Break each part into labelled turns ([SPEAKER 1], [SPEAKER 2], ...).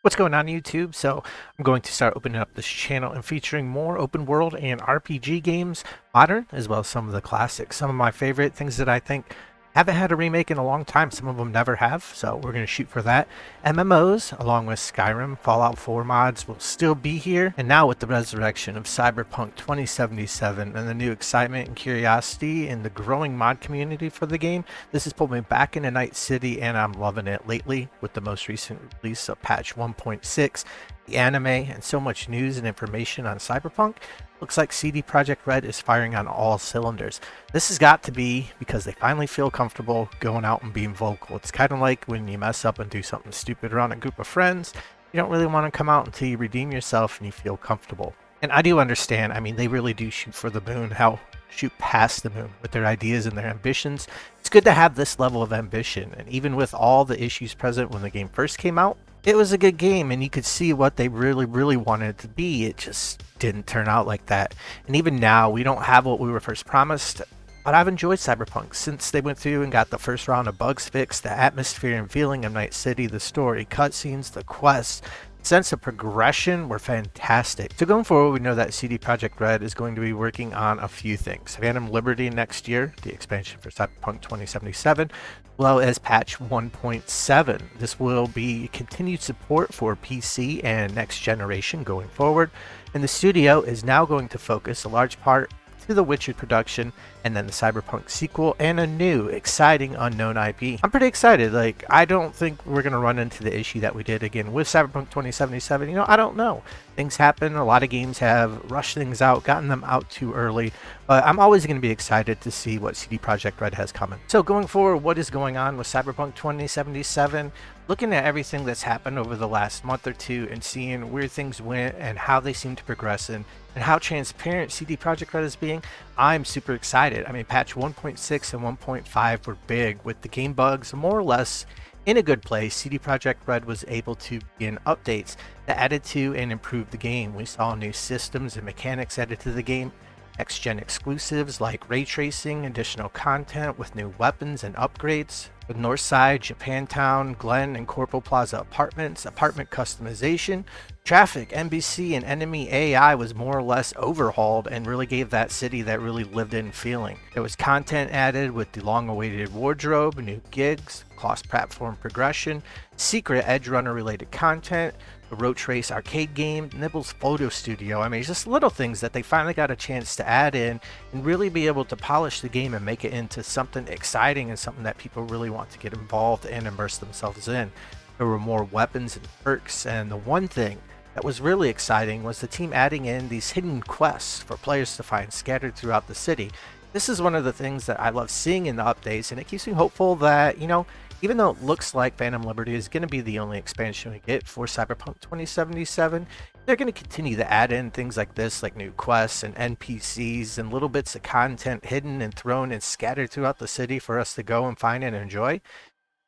[SPEAKER 1] What's going on YouTube? So I'm going to start opening up this channel and featuring more open world and RPG games, modern as well as some of the classics. Some of my favorite things that I think haven't had a remake in a long time. Some of them never have, so we're going to shoot for that. MMOs, along with Skyrim, Fallout 4 mods will still be here. And now with the resurrection of Cyberpunk 2077 and the new excitement and curiosity in the growing mod community for the game, this has pulled me back into Night City and I'm loving it lately with the most recent release of patch 1.6, the anime, and so much news and information on Cyberpunk. Looks like CD Projekt Red is firing on all cylinders. This has got to be because they finally feel comfortable going out and being vocal. It's kind of like when you mess up and do something stupid around a group of friends. You don't really want to come out until you redeem yourself and you feel comfortable. And I do understand, I mean, they really do shoot for the moon, hell, shoot past the moon with their ideas and their ambitions. It's good to have this level of ambition, and even with all the issues present when the game first came out, it was a good game and you could see what they really wanted it to be. It just didn't turn out like that. And even now, we don't have what we were first promised. But I've enjoyed Cyberpunk since they went through and got the first round of bugs fixed, the atmosphere and feeling of Night City, the story, cutscenes, the quests, sense of progression were fantastic. So going forward, we know that CD Projekt Red is going to be working on a few things. Phantom Liberty next year, the expansion for Cyberpunk 2077, as well as patch 1.7. This will be continued support for PC and next generation going forward. And the studio is now going to focus a large part to the Witcher production, and then the Cyberpunk sequel, and a new, exciting, unknown IP. I'm pretty excited. Like, I don't think we're going to run into the issue that we did again with Cyberpunk 2077. You know, I don't know. Things happen. A lot of games have rushed things out, gotten them out too early, but I'm always going to be excited to see what CD Projekt Red has coming. So going forward, what is going on with Cyberpunk 2077? Looking at everything that's happened over the last month or two and seeing where things went and how they seem to progress and how transparent CD Projekt Red is being, I'm super excited. I mean, patch 1.6 and 1.5 were big with the game bugs more or less in a good place. CD Projekt Red was able to begin updates that added to and improved the game. We saw new systems and mechanics added to the game, next-gen exclusives like ray tracing, additional content with new weapons and upgrades, with Northside, Japantown, Glen, and Corporal Plaza apartments, apartment customization, traffic, NBC, and enemy AI was more or less overhauled and really gave that city that really lived-in feeling. There was content added with the long-awaited wardrobe, new gigs, cross-platform progression, secret Edge Runner-related content, the Road Trace arcade game, Nibble's photo studio. I mean, just little things that they finally got a chance to add in and really be able to polish the game and make it into something exciting and something that people really want to get involved and immerse themselves in. There were more weapons and perks, and the one thing that was really exciting was the team adding in these hidden quests for players to find scattered throughout the city. This is one of the things that I love seeing in the updates, and it keeps me hopeful that, you know, even though it looks like Phantom Liberty is going to be the only expansion we get for Cyberpunk 2077, they're going to continue to add in things like this, like new quests and NPCs and little bits of content hidden and thrown and scattered throughout the city for us to go and find and enjoy.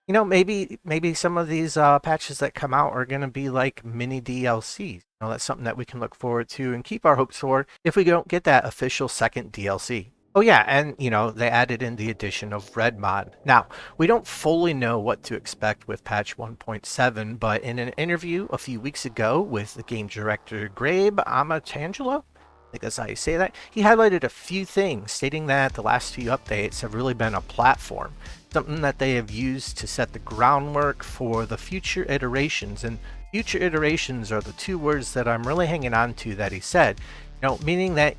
[SPEAKER 1] You know, maybe some of these patches that come out are going to be like mini DLCs. You know, that's something that we can look forward to and keep our hopes for if we don't get that official second DLC. Oh yeah, and you know, they added in the addition of Red Mod. Now, we don't fully know what to expect with patch 1.7, but in an interview a few weeks ago with the game director Grabe Amatangelo, I think that's how you say that, he highlighted a few things, stating that the last few updates have really been a platform, something that they have used to set the groundwork for the future iterations. And future iterations are the two words that I'm really hanging on to that he said, you know, meaning that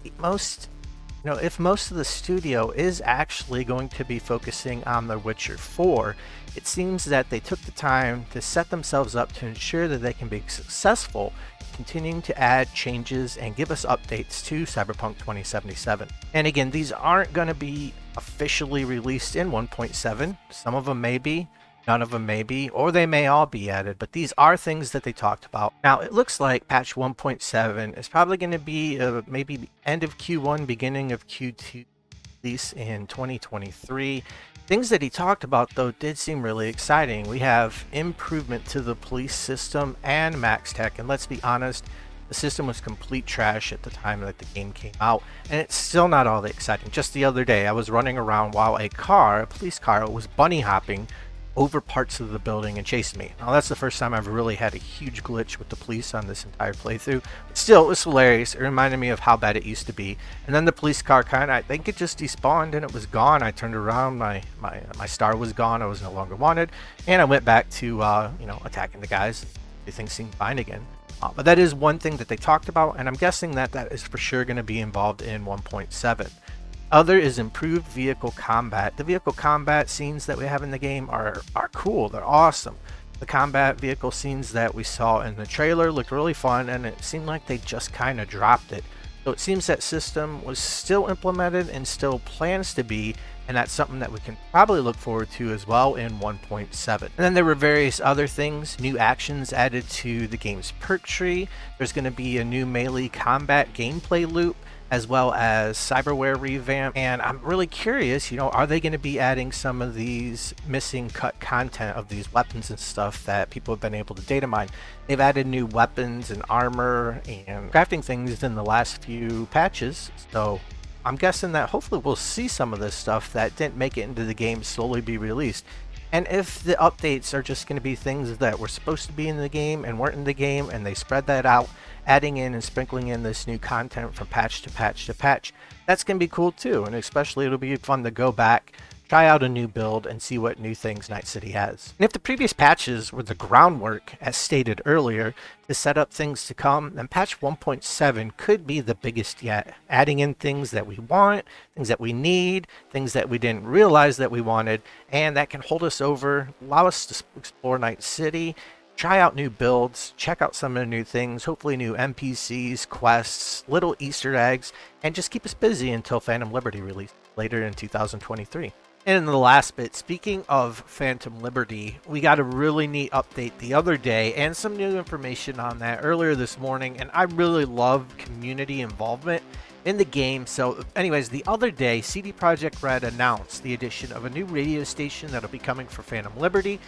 [SPEAKER 1] if most of the studio is actually going to be focusing on The Witcher 4, it seems that they took the time to set themselves up to ensure that they can be successful, continuing to add changes and give us updates to Cyberpunk 2077. And again, these aren't going to be officially released in 1.7. Some of them may be, none of them may be, or they may all be added, but these are things that they talked about. Now, it looks like patch 1.7 is probably going to be maybe end of Q1, beginning of Q2, release in 2023. Things that he talked about, though, did seem really exciting. We have improvement to the police system and max tech, and let's be honest, the system was complete trash at the time that the game came out, and it's still not all that exciting. Just the other day, I was running around while a police car, was bunny hopping over parts of the building and chasing me. Now that's the first time I've really had a huge glitch with the police on this entire playthrough. But still, it was hilarious. It reminded me of how bad it used to be. And then the police car I think it just despawned and it was gone. I turned around, my star was gone. I was no longer wanted, and I went back to attacking the guys. Things seemed fine again. But that is one thing that they talked about, and I'm guessing that is for sure going to be involved in 1.7. Other is improved vehicle combat. The vehicle combat scenes that we have in the game are cool. They're awesome. The combat vehicle scenes that we saw in the trailer looked really fun, and it seemed like they just kind of dropped it. So it seems that system was still implemented and still plans to be, and that's something that we can probably look forward to as well in 1.7. And then there were various other things, new actions added to the game's perk tree. There's going to be a new melee combat gameplay loop, as well as cyberware revamp. And I'm really curious, are they going to be adding some of these missing cut content of these weapons and stuff that people have been able to data mine? They've added new weapons and armor and crafting things in the last few patches, so I'm guessing that hopefully we'll see some of this stuff that didn't make it into the game slowly be released. And if the updates are just going to be things that were supposed to be in the game and weren't in the game, and they spread that out, adding in and sprinkling in this new content from patch to patch to patch, that's going to be cool too. And especially it'll be fun to go back, try out a new build, and see what new things Night City has. And if the previous patches were the groundwork, as stated earlier, to set up things to come, then patch 1.7 could be the biggest yet, adding in things that we want, things that we need, things that we didn't realize that we wanted, and that can hold us over, allow us to explore Night City, try out new builds, check out some of the new things, hopefully new NPCs, quests, little Easter eggs, and just keep us busy until Phantom Liberty releases later in 2023. And in the last bit, speaking of Phantom Liberty, we got a really neat update the other day and some new information on that earlier this morning, and I really love community involvement in the game. So anyways, the other day, CD Projekt Red announced the addition of a new radio station that'll be coming for Phantom Liberty,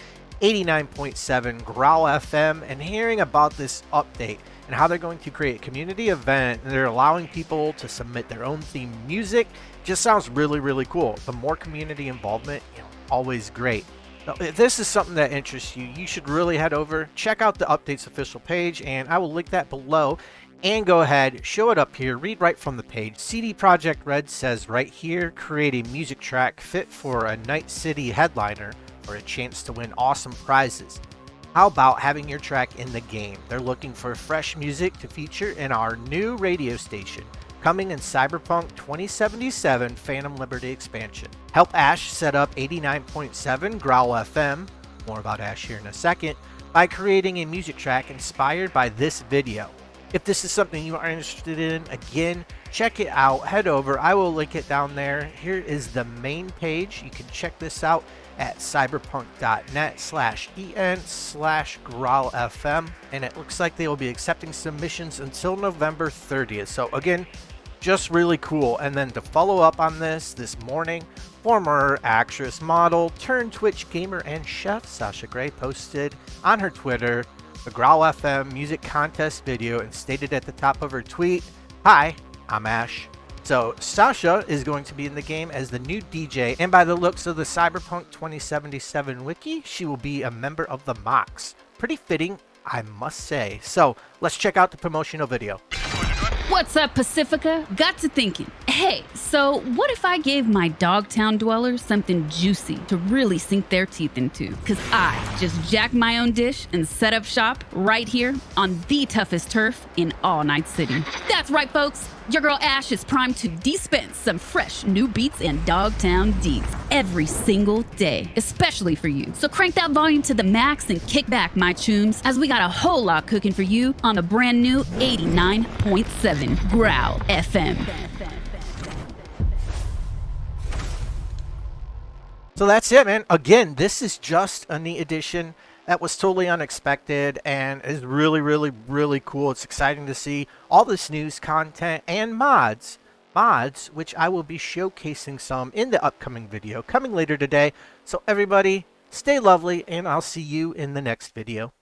[SPEAKER 1] 89.7 Growl FM, and hearing about this update and how they're going to create a community event and they're allowing people to submit their own theme music just sounds really, really cool. The more community involvement, always great. Now, if this is something that interests you, you should really head over, check out the updates official page, and I will link that below. And go ahead, show it up here, read right from the page. CD Projekt Red says right here, create a music track fit for a Night City headliner for a chance to win awesome prizes. How about having your track in the game? They're looking for fresh music to feature in our new radio station, coming in Cyberpunk 2077 Phantom Liberty expansion. Help Ash set up 89.7 Growl FM, more about Ash here in a second, by creating a music track inspired by this video. If this is something you are interested in, again, check it out, head over, I will link it down there. Here is the main page. You can check this out at cyberpunk.net/en/growlfm, and it looks like they will be accepting submissions until November 30th. So again, just really cool. And then to follow up on this morning, former actress, model, turned Twitch gamer, and chef Sasha Grey posted on her Twitter the Growl FM music contest video and stated at the top of her tweet, "Hi, I'm Ash." So Sasha is going to be in the game as the new DJ, and by the looks of the Cyberpunk 2077 wiki, she will be a member of the Mox. Pretty fitting, I must say. So let's check out the promotional video.
[SPEAKER 2] What's up, Pacifica? Got to thinking. Hey, so what if I gave my Dogtown dwellers something juicy to really sink their teeth into? Because I just jacked my own dish and set up shop right here on the toughest turf in all Night City. That's right, folks. Your girl Ash is primed to dispense some fresh new beats and Dogtown deeds every single day, especially for you. So crank that volume to the max and kick back, my chooms, as we got a whole lot cooking for you on the brand new 89.7 Growl FM.
[SPEAKER 1] So that's it, man. Again, this is just a neat addition that was totally unexpected and is really, really, really cool. It's exciting to see all this news content and mods, which I will be showcasing some in the upcoming video coming later today. So everybody, stay lovely, and I'll see you in the next video.